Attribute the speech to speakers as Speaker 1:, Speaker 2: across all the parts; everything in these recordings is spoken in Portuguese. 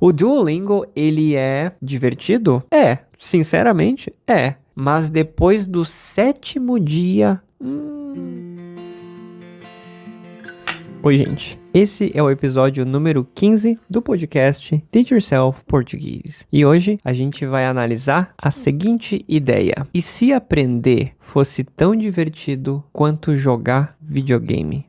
Speaker 1: O Duolingo, ele é divertido? É, sinceramente, é. Mas depois do 7º dia... Oi, gente. Esse é o episódio número 15 do podcast Teach Yourself Português. E hoje a gente vai analisar a seguinte ideia. E se aprender fosse tão divertido quanto jogar videogame?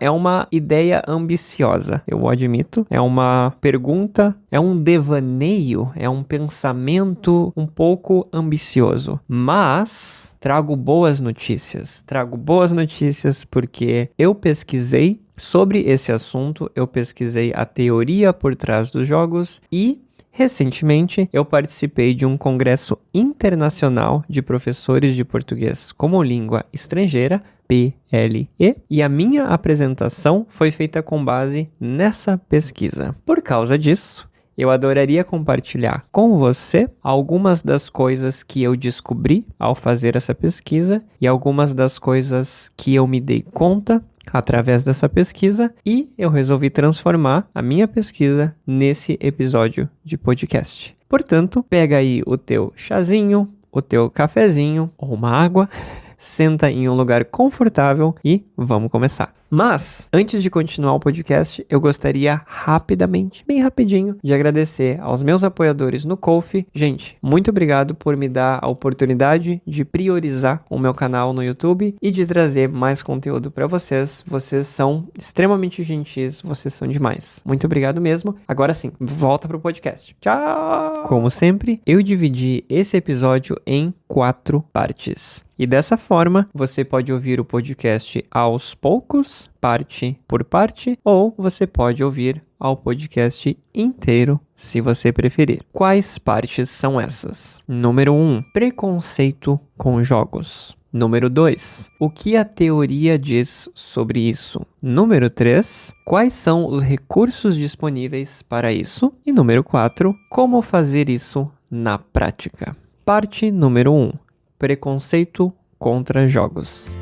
Speaker 1: É uma ideia ambiciosa, eu admito. É uma pergunta, é um devaneio, é um pensamento um pouco ambicioso. Mas trago boas notícias. Trago boas notícias porque eu pesquisei sobre esse assunto, eu pesquisei a teoria por trás dos jogos e... recentemente, eu participei de um congresso internacional de professores de português como língua estrangeira, PLE, e a minha apresentação foi feita com base nessa pesquisa. Por causa disso, eu adoraria compartilhar com você algumas das coisas que eu descobri ao fazer essa pesquisa e algumas das coisas que eu me dei conta através dessa pesquisa e eu resolvi transformar a minha pesquisa nesse episódio de podcast. Portanto, pega aí o teu chazinho, o teu cafezinho ou uma água, senta em um lugar confortável e vamos começar. Mas, antes de continuar o podcast, eu gostaria rapidamente, bem rapidinho, de agradecer aos meus apoiadores no Ko-fi. Gente, muito obrigado por me dar a oportunidade de priorizar o meu canal no YouTube e de trazer mais conteúdo para vocês. Vocês são extremamente gentis, vocês são demais. Muito obrigado mesmo. Agora sim, volta pro podcast. Tchau! Como sempre, eu dividi esse episódio em 4 partes. E dessa forma, você pode ouvir o podcast aos poucos, parte por parte, ou você pode ouvir ao podcast inteiro, se você preferir. Quais partes são essas? Número 1, preconceito com jogos. Número 2, o que a teoria diz sobre isso? Número 3, quais são os recursos disponíveis para isso? E número 4, como fazer isso na prática? Parte número 1, preconceito contra jogos.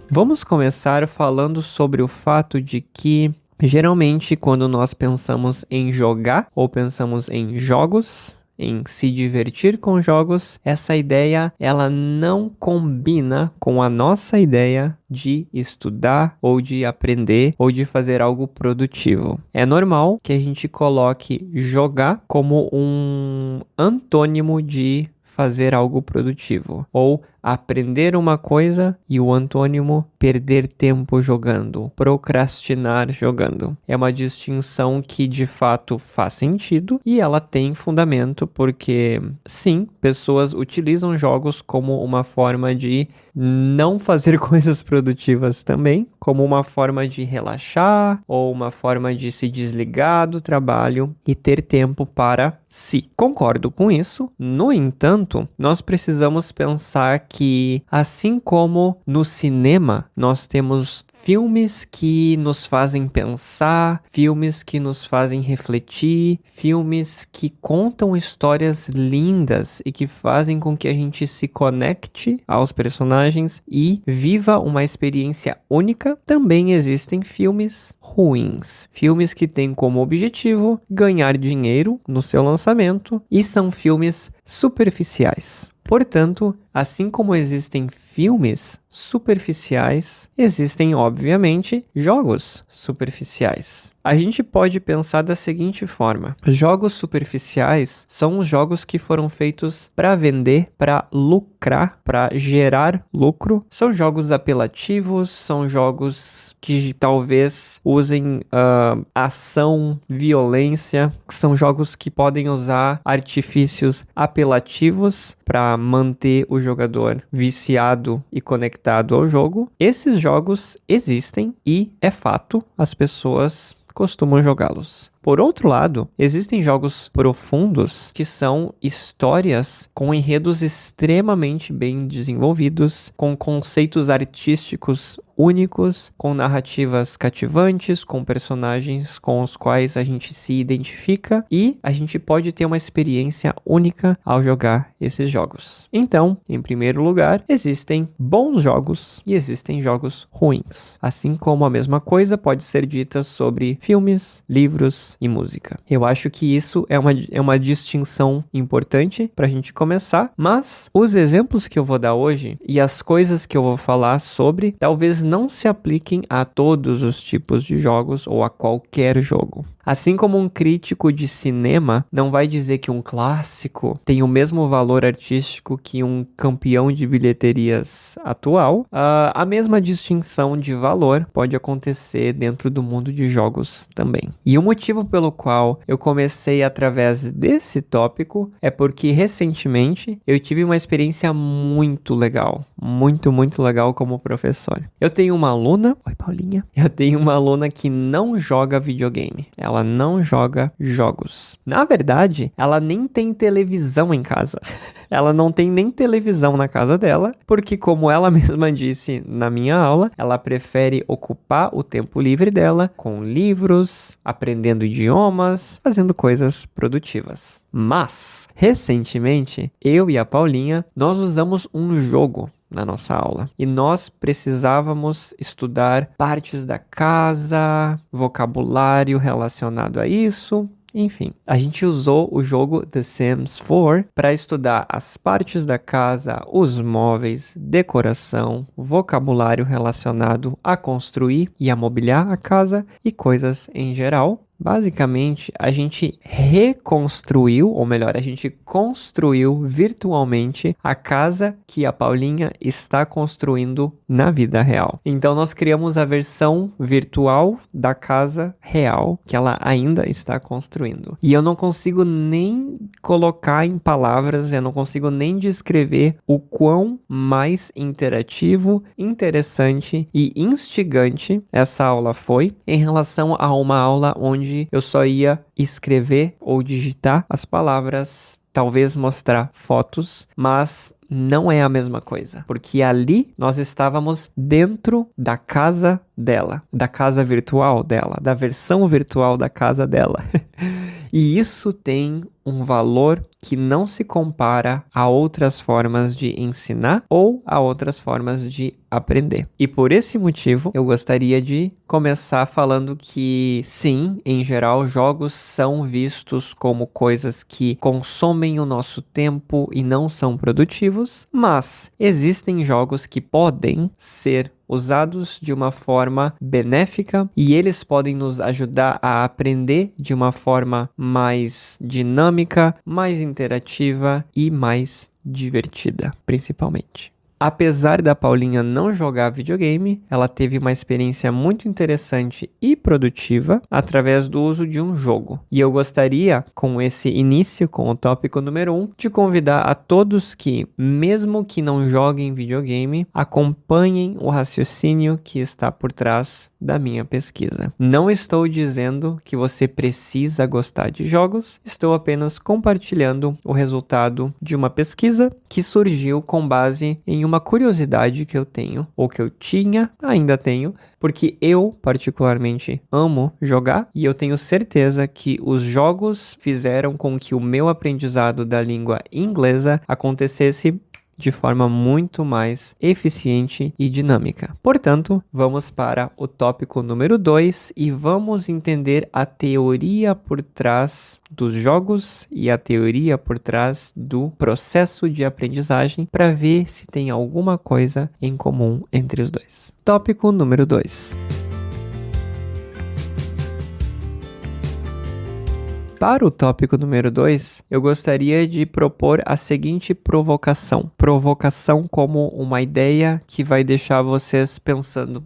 Speaker 1: Vamos começar falando sobre o fato de que, geralmente, quando nós pensamos em jogar ou pensamos em jogos, em se divertir com jogos, essa ideia ela não combina com a nossa ideia de estudar ou de aprender ou de fazer algo produtivo. É normal que a gente coloque jogar como um antônimo de fazer algo produtivo, ou aprender uma coisa e o antônimo perder tempo jogando, procrastinar jogando. É uma distinção que de fato faz sentido e ela tem fundamento porque, sim, pessoas utilizam jogos como uma forma de não fazer coisas produtivas também, como uma forma de relaxar ou uma forma de se desligar do trabalho e ter tempo para si. Concordo com isso, no entanto, nós precisamos pensar que, assim como no cinema, nós temos filmes que nos fazem pensar, filmes que nos fazem refletir, filmes que contam histórias lindas e que fazem com que a gente se conecte aos personagens e viva uma experiência única. Também existem filmes ruins, filmes que têm como objetivo ganhar dinheiro no seu lançamento e são filmes superficiais. Portanto, assim como existem filmes superficiais, existem, obviamente, jogos superficiais. A gente pode pensar da seguinte forma: jogos superficiais são os jogos que foram feitos para vender, para lucrar, para gerar lucro. São jogos apelativos, são jogos que talvez usem ação, violência, são jogos que podem usar artifícios apelativos para manter o jogador viciado e conectado ao jogo. Esses jogos existem e, é fato, as pessoas costumam jogá-los. Por outro lado, existem jogos profundos que são histórias com enredos extremamente bem desenvolvidos, com conceitos artísticos únicos, com narrativas cativantes, com personagens com os quais a gente se identifica e a gente pode ter uma experiência única ao jogar esses jogos. Então, em primeiro lugar, existem bons jogos e existem jogos ruins. Assim como a mesma coisa pode ser dita sobre filmes, livros e música. Eu acho que isso é uma distinção importante para a gente começar, mas os exemplos que eu vou dar hoje e as coisas que eu vou falar sobre talvez não se apliquem a todos os tipos de jogos ou a qualquer jogo. Assim como um crítico de cinema não vai dizer que um clássico tem o mesmo valor artístico que um campeão de bilheterias atual, a mesma distinção de valor pode acontecer dentro do mundo de jogos também. E o motivo pelo qual eu comecei através desse tópico é porque recentemente eu tive uma experiência muito legal, muito legal como professor. Eu tenho uma aluna, oi Paulinha, eu tenho uma aluna que não joga videogame, ela não joga jogos. Na verdade, ela nem tem televisão em casa. Ela não tem nem televisão na casa dela, porque como ela mesma disse na minha aula, ela prefere ocupar o tempo livre dela com livros, aprendendo idiomas, fazendo coisas produtivas. Mas, recentemente, eu e a Paulinha, nós usamos um jogo na nossa aula. E nós precisávamos estudar partes da casa, vocabulário relacionado a isso. Enfim, a gente usou o jogo The Sims 4 para estudar as partes da casa, os móveis, decoração, vocabulário relacionado a construir e a mobiliar a casa e coisas em geral. Basicamente, a gente reconstruiu, ou melhor, a gente construiu virtualmente a casa que a Paulinha está construindo na vida real. Então, nós criamos a versão virtual da casa real que ela ainda está construindo. E eu não consigo nem colocar em palavras, eu não consigo nem descrever o quão mais interativo, interessante e instigante essa aula foi em relação a uma aula onde eu só ia escrever ou digitar as palavras, talvez mostrar fotos, mas não é a mesma coisa, porque ali nós estávamos dentro da casa dela, da casa virtual dela, da versão virtual da casa dela. E isso tem um valor que não se compara a outras formas de ensinar ou a outras formas de aprender. E por esse motivo, eu gostaria de começar falando que, sim, em geral, jogos são vistos como coisas que consomem o nosso tempo e não são produtivos, mas existem jogos que podem ser usados de uma forma benéfica e eles podem nos ajudar a aprender de uma forma mais dinâmica, mais interativa e mais divertida, principalmente. Apesar da Paulinha não jogar videogame, ela teve uma experiência muito interessante e produtiva através do uso de um jogo. E eu gostaria, com esse início, com o tópico número 1, de convidar a todos que, mesmo que não joguem videogame, acompanhem o raciocínio que está por trás da minha pesquisa. Não estou dizendo que você precisa gostar de jogos, estou apenas compartilhando o resultado de uma pesquisa que surgiu com base em uma curiosidade que eu tenho, ou que eu tinha, ainda tenho, porque eu particularmente amo jogar e eu tenho certeza que os jogos fizeram com que o meu aprendizado da língua inglesa acontecesse de forma muito mais eficiente e dinâmica. Portanto, vamos para o tópico número 2 e vamos entender a teoria por trás dos jogos e a teoria por trás do processo de aprendizagem para ver se tem alguma coisa em comum entre os dois. Tópico número 2. Para o tópico número 2, eu gostaria de propor a seguinte provocação. Provocação como uma ideia que vai deixar vocês pensando,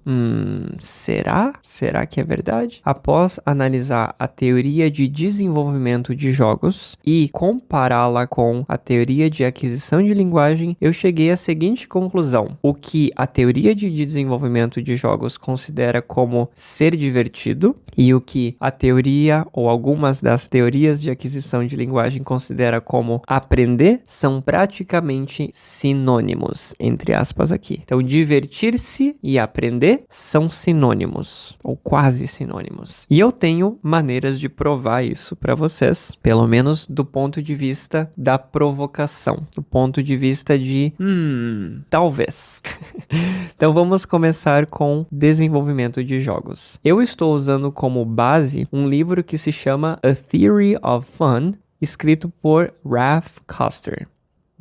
Speaker 1: será? Será que é verdade? Após analisar a teoria de desenvolvimento de jogos e compará-la com a teoria de aquisição de linguagem, eu cheguei à seguinte conclusão. O que a teoria de desenvolvimento de jogos considera como ser divertido e o que a teoria ou algumas das teorias de aquisição de linguagem considera como aprender são praticamente sinônimos, entre aspas aqui. Então, divertir-se e aprender são sinônimos, ou quase sinônimos. E eu tenho maneiras de provar isso para vocês, pelo menos do ponto de vista da provocação, do ponto de vista de, talvez. Então, vamos começar com desenvolvimento de jogos. Eu estou usando como base um livro que se chama A Theory of Fun, escrito por Ralph Koster.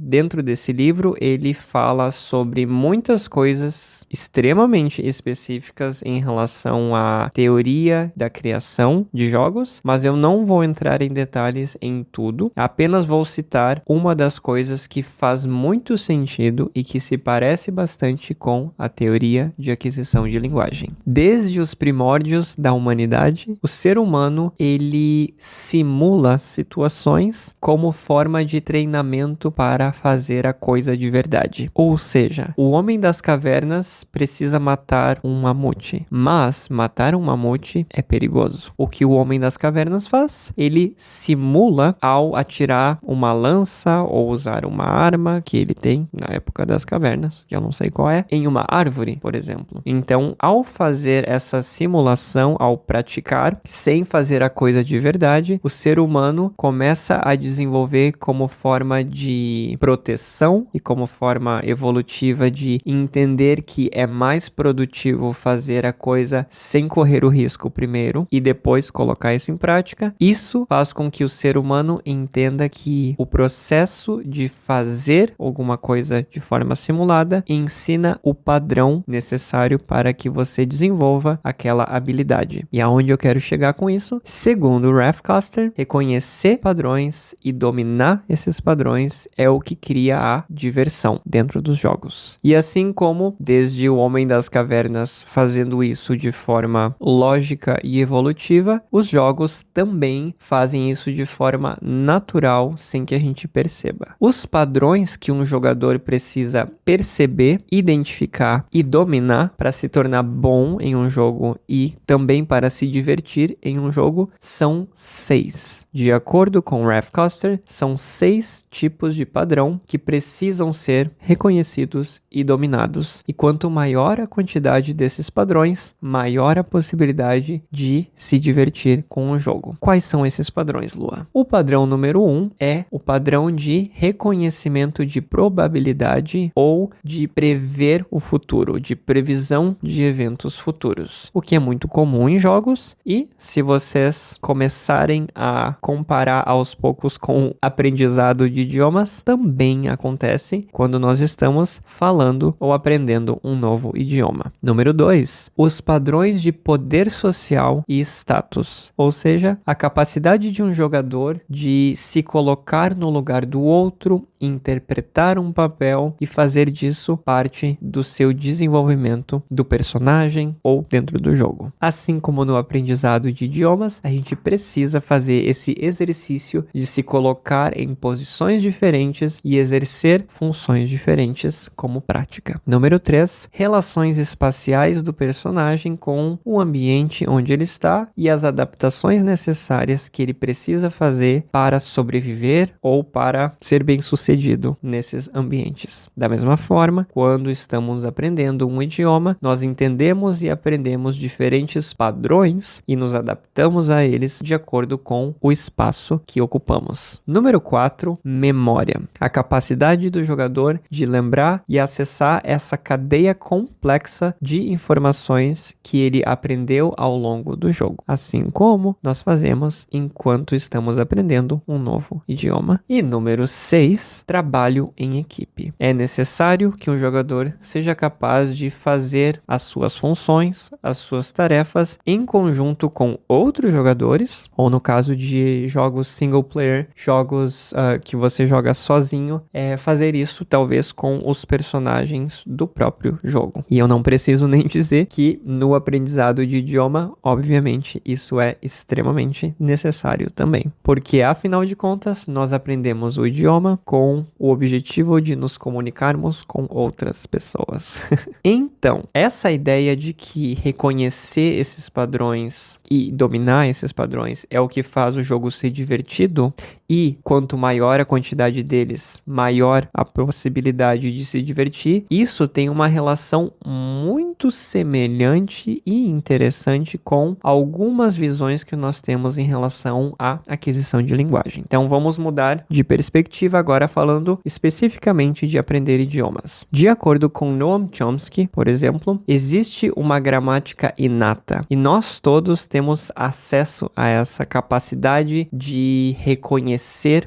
Speaker 1: Dentro desse livro, ele fala sobre muitas coisas extremamente específicas em relação à teoria da criação de jogos, mas eu não vou entrar em detalhes em tudo, apenas vou citar uma das coisas que faz muito sentido e que se parece bastante com a teoria de aquisição de linguagem. Desde os primórdios da humanidade, o ser humano, ele simula situações como forma de treinamento para fazer a coisa de verdade. Ou seja, o homem das cavernas precisa matar um mamute, mas matar um mamute é perigoso. O que o homem das cavernas faz? Ele simula ao atirar uma lança ou usar uma arma que ele tem na época das cavernas, que eu não sei qual é, em uma árvore, por exemplo. Então, ao fazer essa simulação, ao praticar, sem fazer a coisa de verdade, o ser humano começa a desenvolver como forma de proteção e como forma evolutiva de entender que é mais produtivo fazer a coisa sem correr o risco primeiro e depois colocar isso em prática. Isso faz com que o ser humano entenda que o processo de fazer alguma coisa de forma simulada ensina o padrão necessário para que você desenvolva aquela habilidade. E aonde eu quero chegar com isso? Segundo Ralph Koster, reconhecer padrões e dominar esses padrões é o que cria a diversão dentro dos jogos. E assim como desde o Homem das Cavernas fazendo isso de forma lógica e evolutiva, os jogos também fazem isso de forma natural sem que a gente perceba. Os padrões que um jogador precisa perceber, identificar e dominar para se tornar bom em um jogo e também para se divertir em um jogo são 6. De acordo com Ralph Koster, são 6 tipos de padrão que precisam ser reconhecidos e dominados. E quanto maior a quantidade desses padrões, maior a possibilidade de se divertir com o jogo. Quais são esses padrões, Lua? O padrão número 1 é o padrão de reconhecimento de probabilidade ou de prever o futuro, de previsão de eventos futuros, o que é muito comum em jogos e se vocês começarem a comparar aos poucos com o aprendizado de idiomas, também acontece quando nós estamos falando ou aprendendo um novo idioma. Número 2, os padrões de poder social e status, ou seja, a capacidade de um jogador de se colocar no lugar do outro, interpretar um papel e fazer disso parte do seu desenvolvimento do personagem ou dentro do jogo. Assim como no aprendizado de idiomas, a gente precisa fazer esse exercício de se colocar em posições diferentes e exercer funções diferentes como prática. Número 3, relações espaciais do personagem com o ambiente onde ele está e as adaptações necessárias que ele precisa fazer para sobreviver ou para ser bem-sucedido nesses ambientes. Da mesma forma, quando estamos aprendendo um idioma, nós entendemos e aprendemos diferentes padrões e nos adaptamos a eles de acordo com o espaço que ocupamos. Número 4, memória. a capacidade do jogador de lembrar e acessar essa cadeia complexa de informações que ele aprendeu ao longo do jogo, assim como nós fazemos enquanto estamos aprendendo um novo idioma. E número 6, trabalho em equipe. É necessário que um jogador seja capaz de fazer as suas funções, as suas tarefas em conjunto com outros jogadores, ou no caso de jogos single player, jogos que você joga sozinho, fazer isso talvez com os personagens do próprio jogo. E eu não preciso nem dizer que no aprendizado de idioma, obviamente, isso é extremamente necessário também. Porque, afinal de contas, nós aprendemos o idioma com o objetivo de nos comunicarmos com outras pessoas. Então, essa ideia de que reconhecer esses padrões e dominar esses padrões é o que faz o jogo ser divertido, e quanto maior a quantidade deles, maior a possibilidade de se divertir, isso tem uma relação muito semelhante e interessante com algumas visões que nós temos em relação à aquisição de linguagem. Então vamos mudar de perspectiva agora, falando especificamente de aprender idiomas. De acordo com Noam Chomsky, por exemplo, existe uma gramática inata e nós todos temos acesso a essa capacidade de reconhecer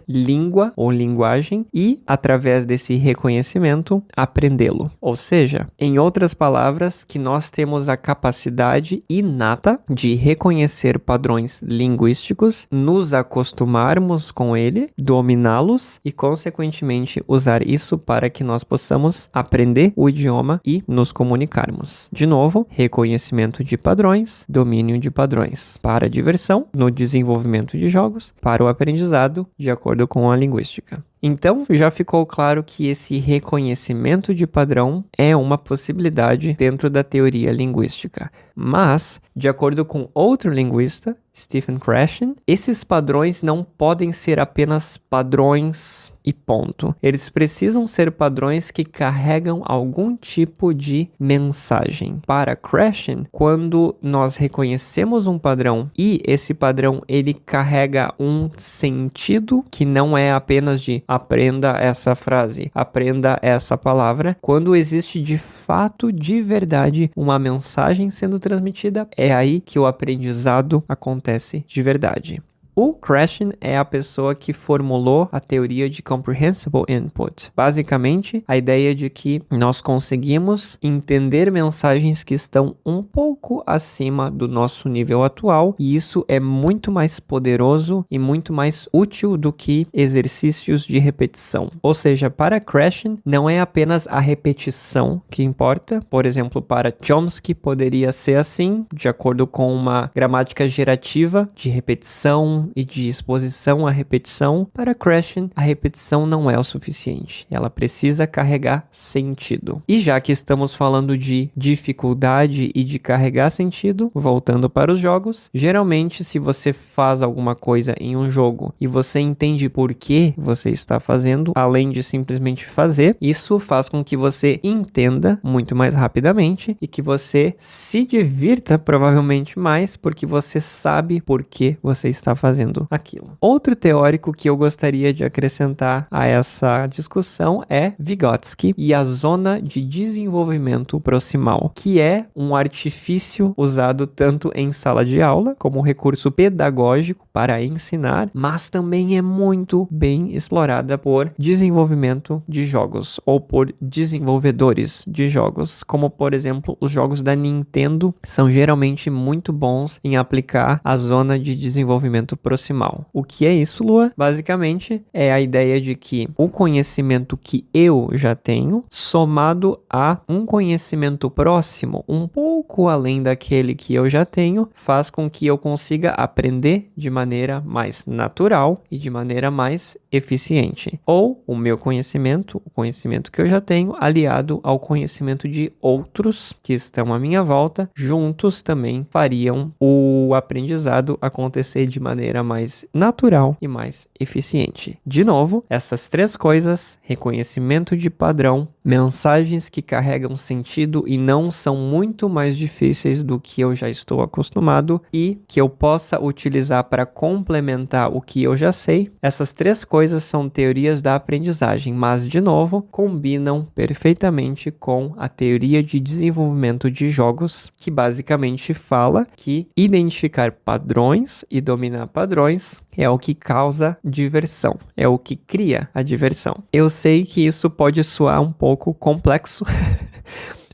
Speaker 1: língua ou linguagem e, através desse reconhecimento, aprendê-lo. Ou seja, em outras palavras, que nós temos a capacidade inata de reconhecer padrões linguísticos, nos acostumarmos com ele, dominá-los e, consequentemente, usar isso para que nós possamos aprender o idioma e nos comunicarmos. De novo, reconhecimento de padrões, domínio de padrões para a diversão, no desenvolvimento de jogos, para o aprendizado, de acordo com a linguística. Então, já ficou claro que esse reconhecimento de padrão é uma possibilidade dentro da teoria linguística. Mas, de acordo com outro linguista, Stephen Krashen, esses padrões não podem ser apenas padrões e ponto. Eles precisam ser padrões que carregam algum tipo de mensagem. Para Krashen, quando nós reconhecemos um padrão e esse padrão ele carrega um sentido que não é apenas de aprenda essa frase, aprenda essa palavra, quando existe de fato, de verdade, uma mensagem sendo transmitida, é aí que o aprendizado acontece de verdade. O Krashen é a pessoa que formulou a teoria de Comprehensible Input. Basicamente, a ideia de que nós conseguimos entender mensagens que estão um pouco acima do nosso nível atual, e isso é muito mais poderoso e muito mais útil do que exercícios de repetição. Ou seja, para Krashen, não é apenas a repetição que importa. Por exemplo, para Chomsky poderia ser assim, de acordo com uma gramática gerativa de repetição e de exposição à repetição. Para Krashen, a repetição não é o suficiente. Ela precisa carregar sentido. E já que estamos falando de dificuldade e de carregar sentido, voltando para os jogos, geralmente se você faz alguma coisa em um jogo e você entende por que você está fazendo, além de simplesmente fazer, isso faz com que você entenda muito mais rapidamente e que você se divirta provavelmente mais porque você sabe por que você está fazendo aquilo. Outro teórico que eu gostaria de acrescentar a essa discussão é Vygotsky e a zona de desenvolvimento proximal, que é um artifício usado tanto em sala de aula como recurso pedagógico para ensinar, mas também é muito bem explorada por desenvolvimento de jogos ou por desenvolvedores de jogos, como por exemplo os jogos da Nintendo são geralmente muito bons em aplicar a zona de desenvolvimento proximal. O que é isso, Lua? Basicamente, é a ideia de que o conhecimento que eu já tenho, somado a um conhecimento próximo, um pouco além daquele que eu já tenho, faz com que eu consiga aprender de maneira mais natural e de maneira mais eficiente. Ou o meu conhecimento, o conhecimento que eu já tenho, aliado ao conhecimento de outros que estão à minha volta, juntos também fariam o aprendizado acontecer de maneira maneira mais natural e mais eficiente. De novo, essas três coisas: reconhecimento de padrão, mensagens que carregam sentido e não são muito mais difíceis do que eu já estou acostumado e que eu possa utilizar para complementar o que eu já sei. Essas três coisas são teorias da aprendizagem, mas, de novo, combinam perfeitamente com a teoria de desenvolvimento de jogos, que basicamente fala que identificar padrões e dominar padrões é o que causa diversão, é o que cria a diversão. Eu sei que isso pode soar um pouco complexo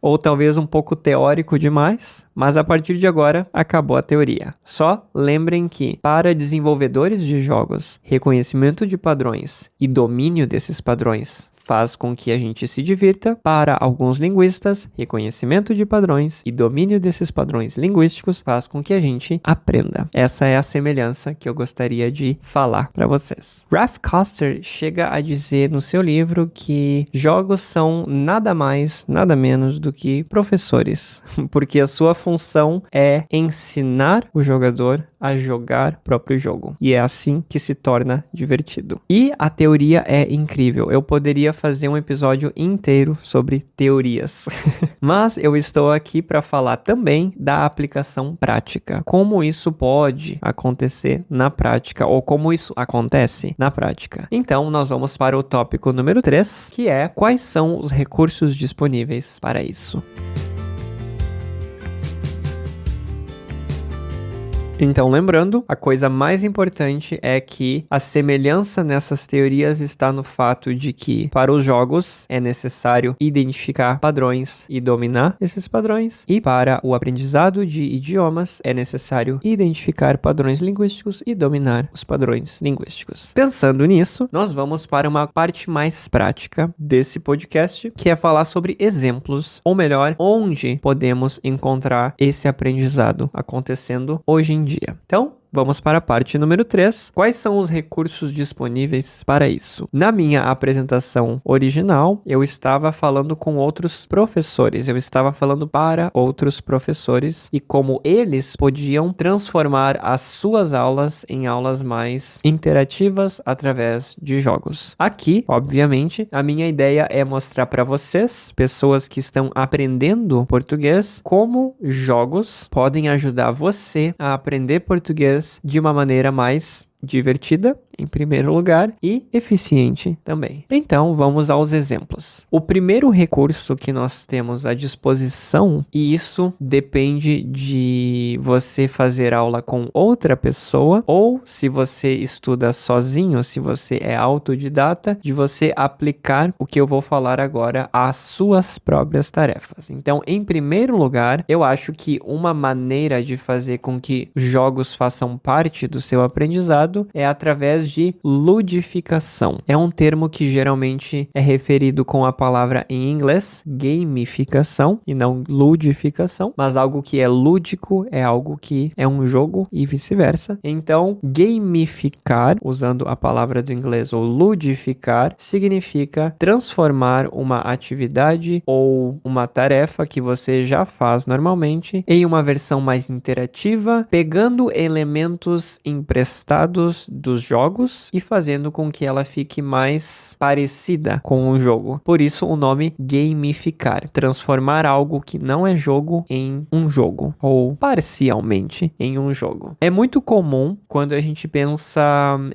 Speaker 1: ou talvez um pouco teórico demais, mas a partir de agora acabou a teoria. Só lembrem que, para desenvolvedores de jogos, reconhecimento de padrões e domínio desses padrões faz com que a gente se divirta. Para alguns linguistas, reconhecimento de padrões e domínio desses padrões linguísticos faz com que a gente aprenda. Essa é a semelhança que eu gostaria de falar para vocês. Ralph Koster chega a dizer no seu livro que jogos são nada mais, nada menos do que professores, porque a sua função é ensinar o jogador a jogar o próprio jogo. E é assim que se torna divertido. E a teoria é incrível. Eu poderia fazer um episódio inteiro sobre teorias. Mas eu estou aqui para falar também da aplicação prática. Como isso pode acontecer na prática, ou como isso acontece na prática. Então, nós vamos para o tópico número 3, que é: quais são os recursos disponíveis para isso? Então, lembrando, a coisa mais importante é que a semelhança nessas teorias está no fato de que, para os jogos, é necessário identificar padrões e dominar esses padrões, e para o aprendizado de idiomas, é necessário identificar padrões linguísticos e dominar os padrões linguísticos. Pensando nisso, nós vamos para uma parte mais prática desse podcast, que é falar sobre exemplos, ou melhor, onde podemos encontrar esse aprendizado acontecendo hoje em dia. Então, vamos para a parte número 3. Quais são os recursos disponíveis para isso? Na minha apresentação original, eu estava falando com outros professores. Eu estava falando para outros professores e como eles podiam transformar as suas aulas em aulas mais interativas através de jogos. Aqui, obviamente, a minha ideia é mostrar para vocês, pessoas que estão aprendendo português, como jogos podem ajudar você a aprender português de uma maneira mais divertida, em primeiro lugar, e eficiente também. Então, vamos aos exemplos. O primeiro recurso que nós temos à disposição, e isso depende de você fazer aula com outra pessoa, ou se você estuda sozinho, se você é autodidata, de você aplicar o que eu vou falar agora às suas próprias tarefas. Então, em primeiro lugar, eu acho que uma maneira de fazer com que jogos façam parte do seu aprendizado é através de ludificação. É um termo que geralmente é referido com a palavra em inglês, gamificação, e não ludificação, mas algo que é lúdico é algo que é um jogo e vice-versa. Então, gamificar, usando a palavra do inglês, ou ludificar, significa transformar uma atividade ou uma tarefa que você já faz normalmente em uma versão mais interativa, pegando elementos emprestados dos jogos e fazendo com que ela fique mais parecida com o jogo. Por isso o nome gamificar, transformar algo que não é jogo em um jogo, ou parcialmente em um jogo. É muito comum quando a gente pensa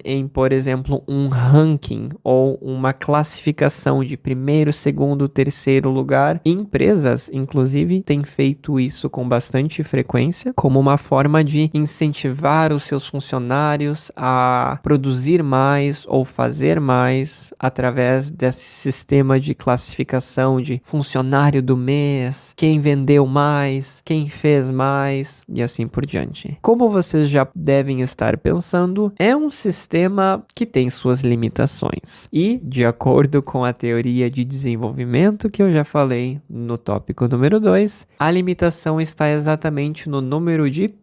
Speaker 1: em, por exemplo, um ranking ou uma classificação de primeiro, segundo, terceiro lugar. Empresas, inclusive, têm feito isso com bastante frequência, como uma forma de incentivar os seus funcionários a produzir mais ou fazer mais através desse sistema de classificação de funcionário do mês, quem vendeu mais, quem fez mais e assim por diante. Como vocês já devem estar pensando, é um sistema que tem suas limitações e, de acordo com a teoria de desenvolvimento que eu já falei no tópico número 2, a limitação está exatamente no número de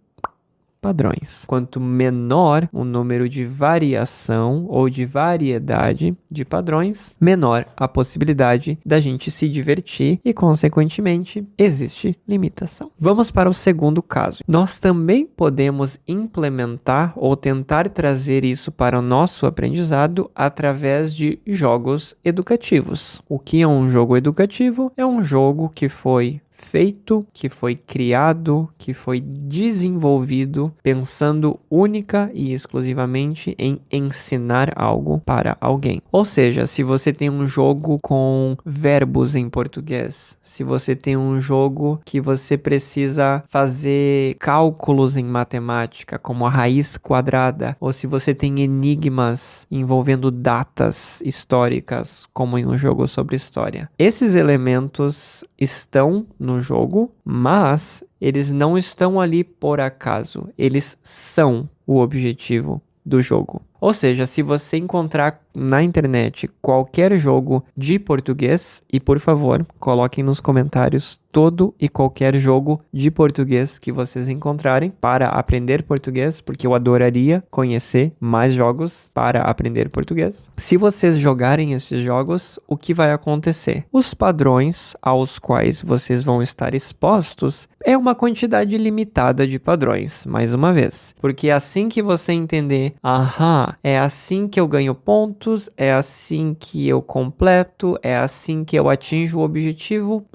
Speaker 1: padrões. Quanto menor o número de variação ou de variedade de padrões, menor a possibilidade da gente se divertir e, consequentemente, existe limitação. Vamos para o segundo caso. Nós também podemos implementar ou tentar trazer isso para o nosso aprendizado através de jogos educativos. O que é um jogo educativo? É um jogo que foi feito, que foi criado, que foi desenvolvido pensando única e exclusivamente em ensinar algo para alguém. Ou seja, se você tem um jogo com verbos em português, se você tem um jogo que você precisa fazer cálculos em matemática, como a raiz quadrada, ou se você tem enigmas envolvendo datas históricas, como em um jogo sobre história. Esses elementos estão no jogo, mas eles não estão ali por acaso. Eles são o objetivo do jogo. Ou seja, se você encontrar na internet qualquer jogo de português, e por favor, coloquem nos comentários todo e qualquer jogo de português que vocês encontrarem para aprender português, porque eu adoraria conhecer mais jogos para aprender português. Se vocês jogarem esses jogos, o que vai acontecer? Os padrões aos quais vocês vão estar expostos é uma quantidade limitada de padrões, mais uma vez. Porque assim que você entender, é assim que eu ganho pontos, é assim que eu completo, é assim que eu atinjo o objetivo,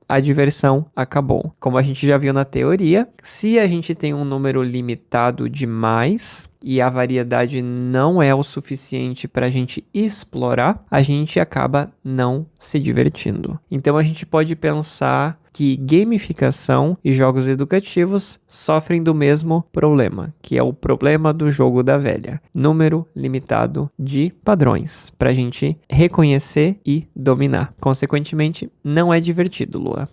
Speaker 1: a diversão acabou. Como a gente já viu na teoria, se a gente tem um número limitado demais e a variedade não é o suficiente para a gente explorar, a gente acaba não se divertindo. Então a gente pode pensar que gamificação e jogos educativos sofrem do mesmo problema, que é o problema do jogo da velha. Número limitado de padrões para a gente reconhecer e dominar. Consequentemente, não é divertido, Lua.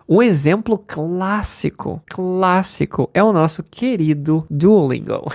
Speaker 1: Um exemplo clássico é o nosso querido Duolingo.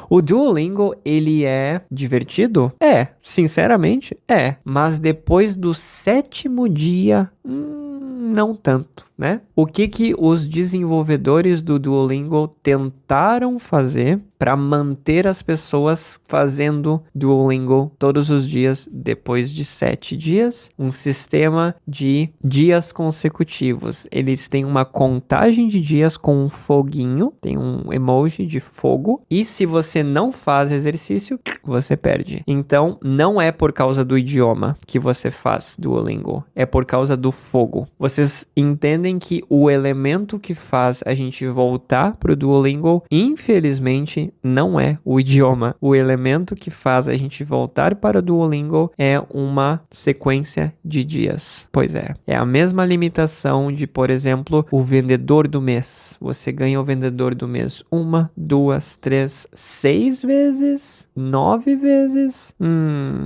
Speaker 1: O Duolingo, ele é divertido? É, sinceramente, é. Mas depois do 7º dia, não tanto, né? O que os desenvolvedores do Duolingo tentaram fazer para manter as pessoas fazendo Duolingo todos os dias depois de 7 dias? Um sistema de dias consecutivos. Eles têm uma contagem de dias com um foguinho, tem um emoji de fogo, e se você não faz exercício, você perde. Então, não é por causa do idioma que você faz Duolingo, é por causa do fogo. Vocês entendem que o elemento que faz a gente voltar pro Duolingo, infelizmente, não é o idioma. O elemento que faz a gente voltar para o Duolingo é uma sequência de dias. Pois é. É a mesma limitação de, por exemplo, o vendedor do mês. Você ganha o vendedor do mês 1, 2, 3, 6 vezes? 9 vezes?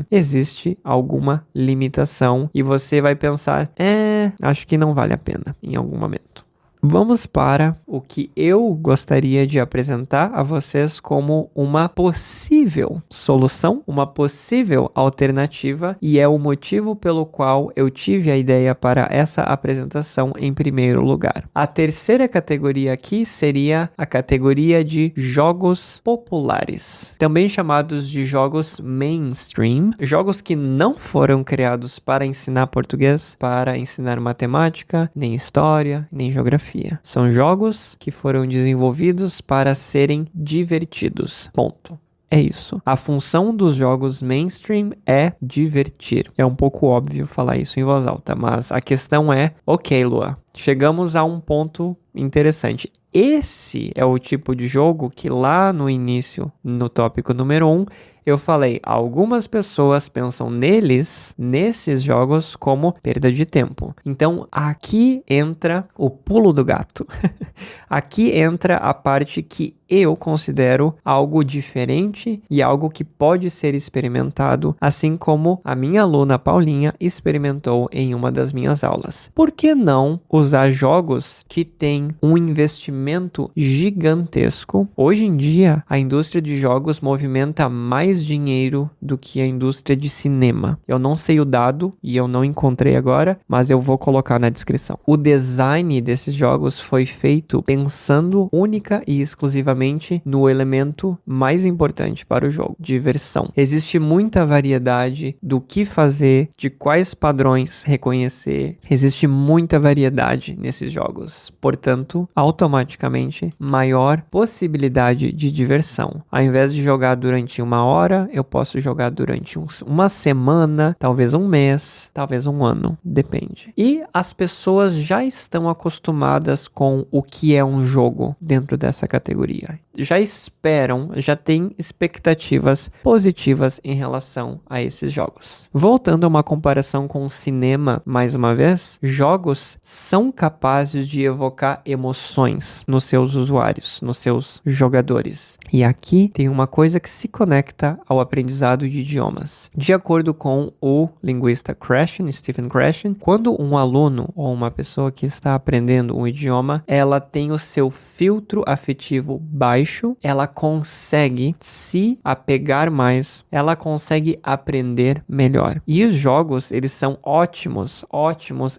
Speaker 1: Existe alguma limitação e você vai pensar, acho que não vale a pena em algum momento. Vamos para o que eu gostaria de apresentar a vocês como uma possível solução, uma possível alternativa, e é o motivo pelo qual eu tive a ideia para essa apresentação em primeiro lugar. A terceira categoria aqui seria a categoria de jogos populares, também chamados de jogos mainstream, jogos que não foram criados para ensinar português, para ensinar matemática, nem história, nem geografia. São jogos que foram desenvolvidos para serem divertidos. Ponto. É isso. A função dos jogos mainstream é divertir. É um pouco óbvio falar isso em voz alta, mas a questão é, ok, Lua, chegamos a um ponto interessante. Esse é o tipo de jogo que lá no início, no tópico número 1, eu falei, algumas pessoas pensam nesses jogos, como perda de tempo. Então, aqui entra o pulo do gato. Aqui entra a parte que eu considero algo diferente e algo que pode ser experimentado, assim como a minha aluna Paulinha experimentou em uma das minhas aulas. Por que não usar jogos que têm um investimento gigantesco. Hoje em dia, a indústria de jogos movimenta mais dinheiro do que a indústria de cinema. Eu não sei o dado e eu não encontrei agora, mas eu vou colocar na descrição. O design desses jogos foi feito pensando única e exclusivamente no elemento mais importante para o jogo, diversão. Existe muita variedade do que fazer, de quais padrões reconhecer. Existe muita variedade nesses jogos. Portanto, automaticamente, maior possibilidade de diversão. Ao invés de jogar durante 1 hora, eu posso jogar durante uma semana, talvez um mês, talvez um ano, depende. E as pessoas já estão acostumadas com o que é um jogo dentro dessa categoria. Já esperam, já têm expectativas positivas em relação a esses jogos. Voltando a uma comparação com o cinema, mais uma vez, jogos são capazes de evocar emoções nos seus usuários, nos seus jogadores. E aqui tem uma coisa que se conecta ao aprendizado de idiomas. De acordo com o linguista Krashen, Stephen Krashen, quando um aluno ou uma pessoa que está aprendendo um idioma, ela tem o seu filtro afetivo baixo, ela consegue se apegar mais, ela consegue aprender melhor. E os jogos, eles são ótimos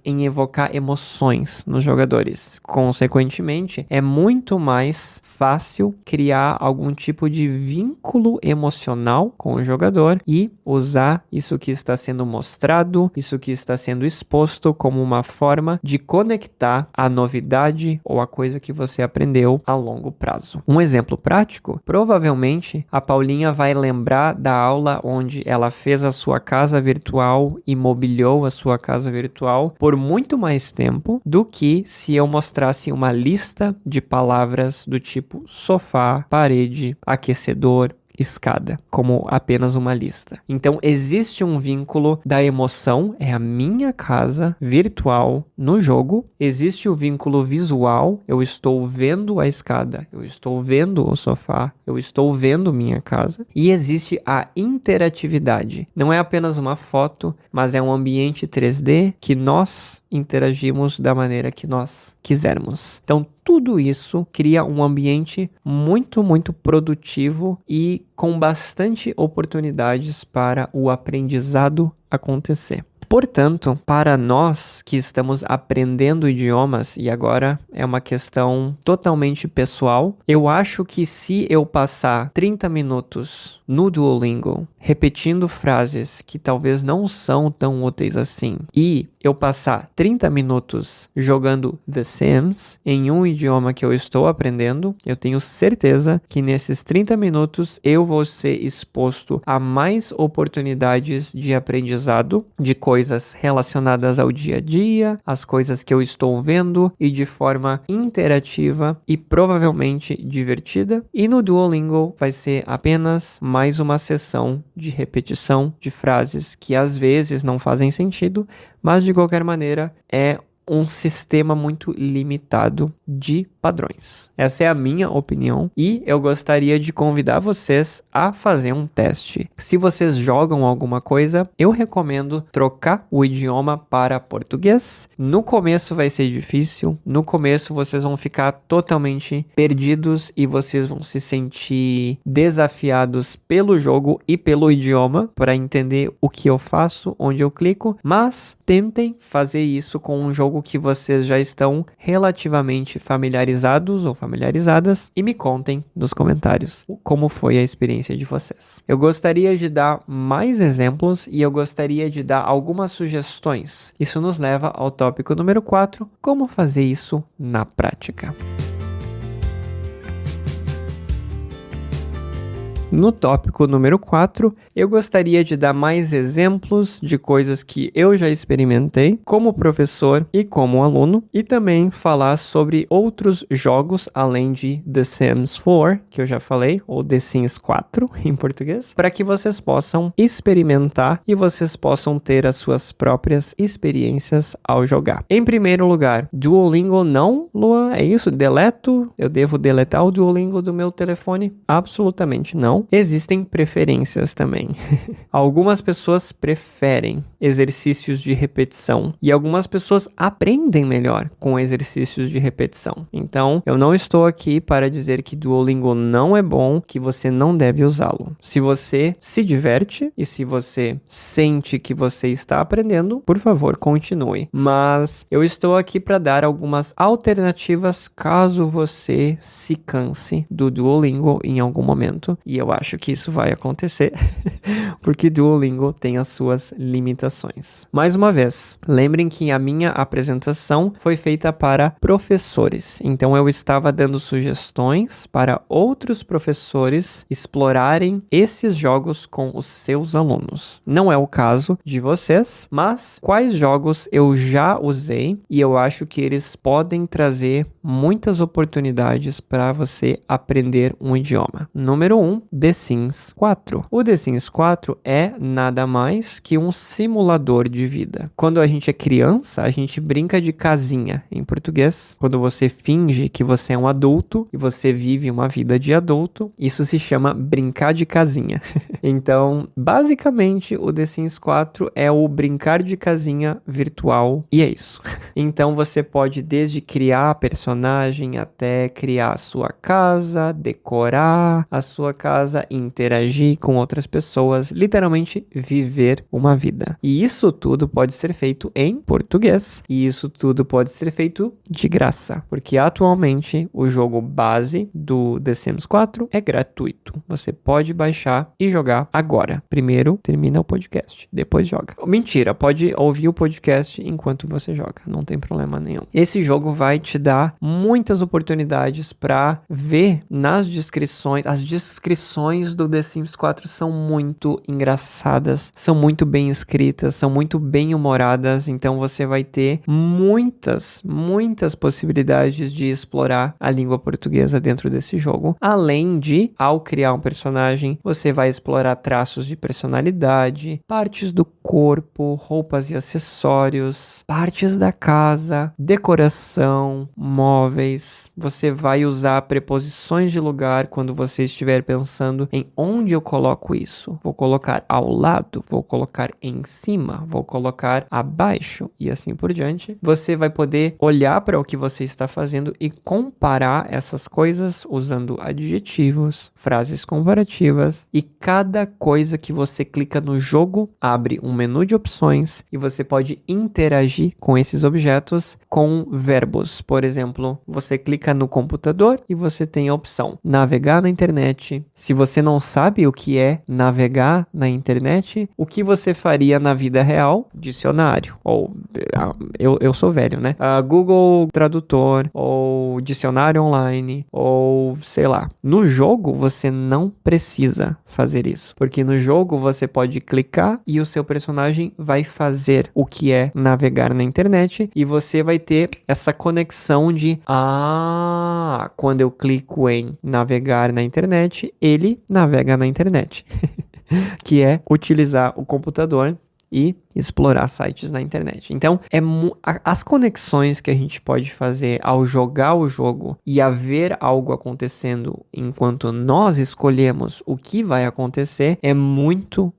Speaker 1: em evocar emoções nos jogadores. Consequentemente, é muito mais fácil criar algum tipo de vínculo emocional com o jogador e usar isso que está sendo mostrado, isso que está sendo exposto como uma forma de conectar a novidade ou a coisa que você aprendeu a longo prazo. Um exemplo prático, provavelmente a Paulinha vai lembrar da aula onde ela fez a sua casa virtual e mobiliou a sua casa virtual por muito mais tempo do que se eu mostrasse uma lista de palavras do tipo sofá, parede, aquecedor, escada, como apenas uma lista. Então, existe um vínculo da emoção, é a minha casa virtual no jogo. Existe o vínculo visual, eu estou vendo a escada, eu estou vendo o sofá, eu estou vendo minha casa. E existe a interatividade. Não é apenas uma foto, mas é um ambiente 3D que nós interagimos da maneira que nós quisermos. Então, tudo isso cria um ambiente muito produtivo e com bastante oportunidades para o aprendizado acontecer. Portanto, para nós que estamos aprendendo idiomas, e agora é uma questão totalmente pessoal, eu acho que se eu passar 30 minutos no Duolingo repetindo frases que talvez não são tão úteis assim, e eu passar 30 minutos jogando The Sims em um idioma que eu estou aprendendo, eu tenho certeza que nesses 30 minutos eu vou ser exposto a mais oportunidades de aprendizado, de coisas relacionadas ao dia a dia, as coisas que eu estou vendo e de forma interativa e provavelmente divertida. E no Duolingo vai ser apenas mais uma sessão de repetição de frases que às vezes não fazem sentido, mas de qualquer maneira é um sistema muito limitado de padrões. Essa é a minha opinião e eu gostaria de convidar vocês a fazer um teste. Se vocês jogam alguma coisa, eu recomendo trocar o idioma para português. No começo vai ser difícil, no começo vocês vão ficar totalmente perdidos e vocês vão se sentir desafiados pelo jogo e pelo idioma para entender o que eu faço, onde eu clico, mas tentem fazer isso com um jogo que vocês já estão relativamente familiarizados ou familiarizadas e me contem nos comentários como foi a experiência de vocês. Eu gostaria de dar mais exemplos e eu gostaria de dar algumas sugestões. Isso nos leva ao tópico número 4, como fazer isso na prática. No tópico número 4, eu gostaria de dar mais exemplos de coisas que eu já experimentei como professor e como aluno, e também falar sobre outros jogos além de The Sims 4, que eu já falei, ou The Sims 4 em português, para que vocês possam experimentar e vocês possam ter as suas próprias experiências ao jogar. Em primeiro lugar, Duolingo não, Luan, é isso? Deleto? Eu devo deletar o Duolingo do meu telefone? Absolutamente não. opinião, existem preferências também. Algumas pessoas preferem exercícios de repetição e algumas pessoas aprendem melhor com exercícios de repetição. Então, eu não estou aqui para dizer que Duolingo não é bom, que você não deve usá-lo. Se você se diverte e se você sente que você está aprendendo, por favor, continue. Mas eu estou aqui para dar algumas alternativas caso você se canse do Duolingo em algum momento. E eu acho que isso vai acontecer, porque Duolingo tem as suas limitações. Mais uma vez, lembrem que a minha apresentação foi feita para professores. Então eu estava dando sugestões para outros professores explorarem esses jogos com os seus alunos. Não é o caso de vocês, mas quais jogos eu já usei e eu acho que eles podem trazer muitas oportunidades para você aprender um idioma. Número 1, The Sims 4. O The Sims 4 é nada mais que um simulador de vida. Quando a gente é criança, a gente brinca de casinha em português. Quando você finge que você é um adulto e você vive uma vida de adulto, isso se chama brincar de casinha. Então, basicamente, o The Sims 4 é o brincar de casinha virtual e é isso. Então, você pode desde criar a personagem até criar a sua casa, decorar a sua casa, interagir com outras pessoas, literalmente viver uma vida. E isso tudo pode ser feito em português e isso tudo pode ser feito de graça, porque atualmente o jogo base do The Sims 4 é gratuito. Você pode baixar e jogar agora. Primeiro, termina o podcast, depois joga. Mentira, pode ouvir o podcast enquanto você joga, não tem problema nenhum. Esse jogo vai te dar muitas oportunidades para ver nas descrições. As descrições do The Sims 4 são muito engraçadas, são muito bem escritas, são muito bem humoradas, então você vai ter muitas possibilidades de explorar a língua portuguesa dentro desse jogo. Além de, ao criar um personagem, você vai explorar traços de personalidade, partes do corpo, roupas e acessórios, partes da casa, decoração, móveis. Você vai usar preposições de lugar quando você estiver pensando em onde eu coloco isso. Vou colocar ao lado, vou colocar em cima, vou colocar abaixo e assim por diante. Você vai poder olhar para o que você está fazendo e comparar essas coisas usando adjetivos, frases comparativas, e cada coisa que você clica no jogo abre um menu de opções e você pode interagir com esses objetos com verbos. Por exemplo, você clica no computador e você tem a opção navegar na internet. Se você não sabe o que é navegar na internet, o que você faria na vida real? Dicionário. Ou, eu sou velho, né? Google Tradutor, ou dicionário online, ou sei lá. No jogo, você não precisa fazer isso, porque no jogo você pode clicar e o seu personagem vai fazer o que é navegar na internet e você vai ter essa conexão de quando eu clico em navegar na internet, ele navega na internet. Que é utilizar o computador e explorar sites na internet. Então, as conexões que a gente pode fazer ao jogar o jogo e a ver algo acontecendo enquanto nós escolhemos o que vai acontecer é muito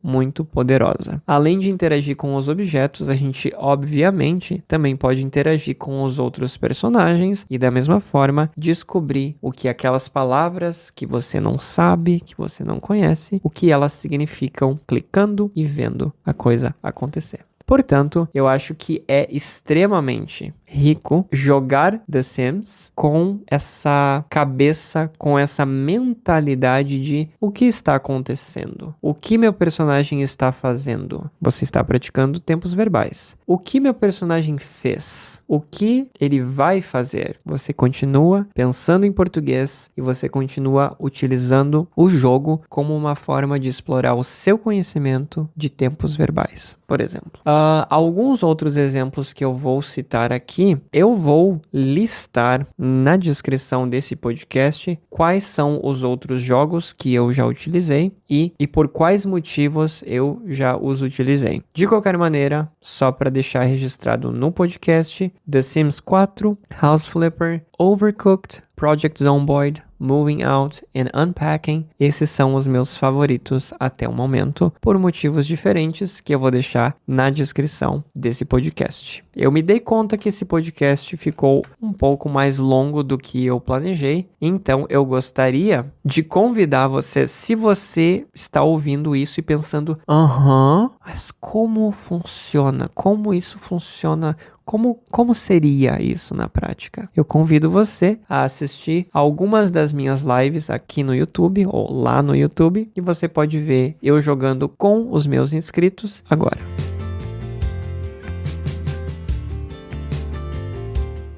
Speaker 1: poderosa. Além de interagir com os objetos, a gente obviamente também pode interagir com os outros personagens e da mesma forma descobrir o que aquelas palavras que você não sabe, que você não conhece, o que elas significam clicando e vendo a coisa acontecer. Portanto, eu acho que é extremamente rico jogar The Sims com essa cabeça, com essa mentalidade de o que está acontecendo, o que meu personagem está fazendo. Você está praticando tempos verbais. O que meu personagem fez? O que ele vai fazer? Você continua pensando em português e você continua utilizando o jogo como uma forma de explorar o seu conhecimento de tempos verbais, por exemplo. Alguns outros exemplos que eu vou citar aqui, eu vou listar na descrição desse podcast quais são os outros jogos que eu já utilizei e por quais motivos eu já os utilizei. De qualquer maneira, só para deixar registrado no podcast, The Sims 4, House Flipper, Overcooked, Project Zomboid, Moving Out and Unpacking. Esses são os meus favoritos até o momento, por motivos diferentes que eu vou deixar na descrição desse podcast. Eu me dei conta que esse podcast ficou um pouco mais longo do que eu planejei, então eu gostaria de convidar você, se você está ouvindo isso e pensando, mas como funciona? Como isso funciona? Como seria isso na prática? Eu convido você a assistir algumas das minhas lives aqui no YouTube ou lá no YouTube, e você pode ver eu jogando com os meus inscritos agora.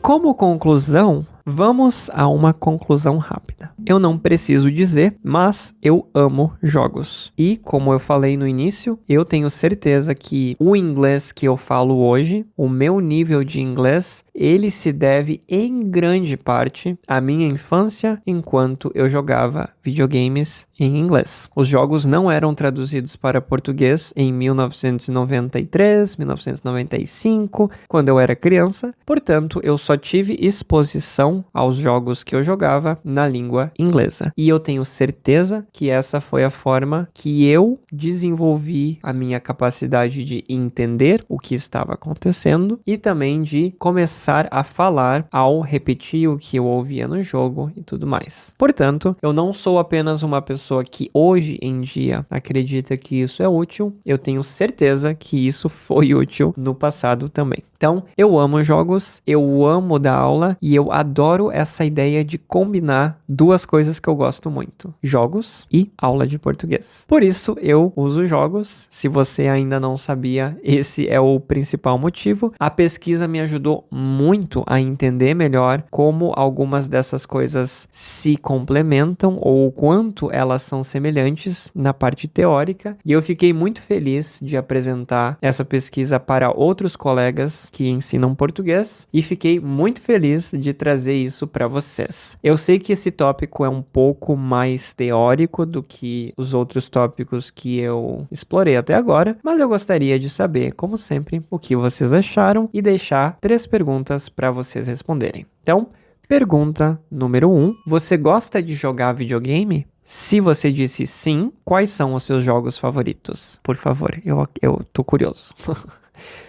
Speaker 1: Como conclusão, vamos a uma conclusão rápida. Eu não preciso dizer, mas eu amo jogos. E, como eu falei no início, eu tenho certeza que o inglês que eu falo hoje, o meu nível de inglês, ele se deve em grande parte à minha infância enquanto eu jogava videogames em inglês. Os jogos não eram traduzidos para português em 1993, 1995, quando eu era criança. Portanto, eu só tive exposição aos jogos que eu jogava na língua inglesa. E eu tenho certeza que essa foi a forma que eu desenvolvi a minha capacidade de entender o que estava acontecendo e também de começar a falar ao repetir o que eu ouvia no jogo e tudo mais. Portanto, eu não sou apenas uma pessoa que hoje em dia acredita que isso é útil, eu tenho certeza que isso foi útil no passado também. Então, eu amo jogos, eu amo dar aula e eu adoro essa ideia de combinar duas coisas que eu gosto muito: jogos e aula de português. Por isso, eu uso jogos. Se você ainda não sabia, esse é o principal motivo. A pesquisa me ajudou muito a entender melhor como algumas dessas coisas se complementam ou o quanto elas são semelhantes na parte teórica. E eu fiquei muito feliz de apresentar essa pesquisa para outros colegas que ensinam português e fiquei muito feliz de trazer isso para vocês. Eu sei que esse tópico é um pouco mais teórico do que os outros tópicos que eu explorei até agora, mas eu gostaria de saber, como sempre, o que vocês acharam e deixar 3 perguntas para vocês responderem. Então, pergunta número 1. Você gosta de jogar videogame? Se você disse sim, quais são os seus jogos favoritos? Por favor, eu tô curioso.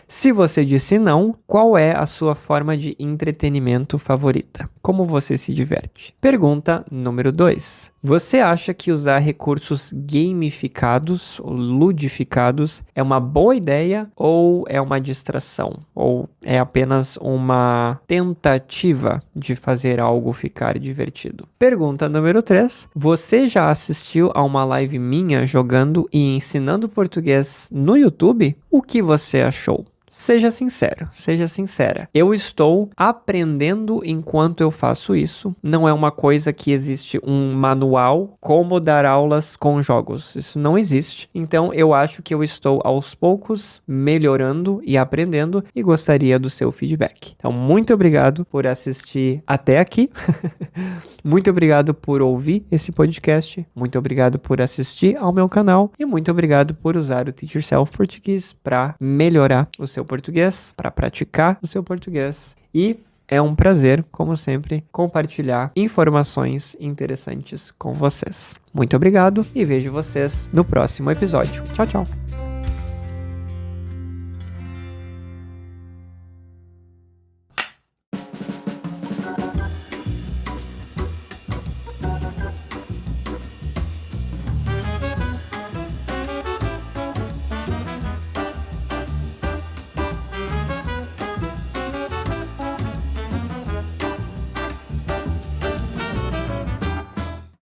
Speaker 1: Se você disse não, qual é a sua forma de entretenimento favorita? Como você se diverte? Pergunta número 2. Você acha que usar recursos gamificados ou ludificados é uma boa ideia ou é uma distração? Ou é apenas uma tentativa de fazer algo ficar divertido? Pergunta número 3. Você já assistiu a uma live minha jogando e ensinando português no YouTube? O que você achou? Seja sincero, seja sincera. Eu estou aprendendo enquanto eu faço isso. Não é uma coisa que existe um manual como dar aulas com jogos. Isso não existe. Então, eu acho que eu estou aos poucos melhorando e aprendendo e gostaria do seu feedback. Então, muito obrigado por assistir até aqui. Muito obrigado por ouvir esse podcast. Muito obrigado por assistir ao meu canal. E muito obrigado por usar o Teach Yourself Português para melhorar o seu português, para praticar o seu português. E é um prazer, como sempre, compartilhar informações interessantes com vocês. Muito obrigado e vejo vocês no próximo episódio. Tchau, tchau!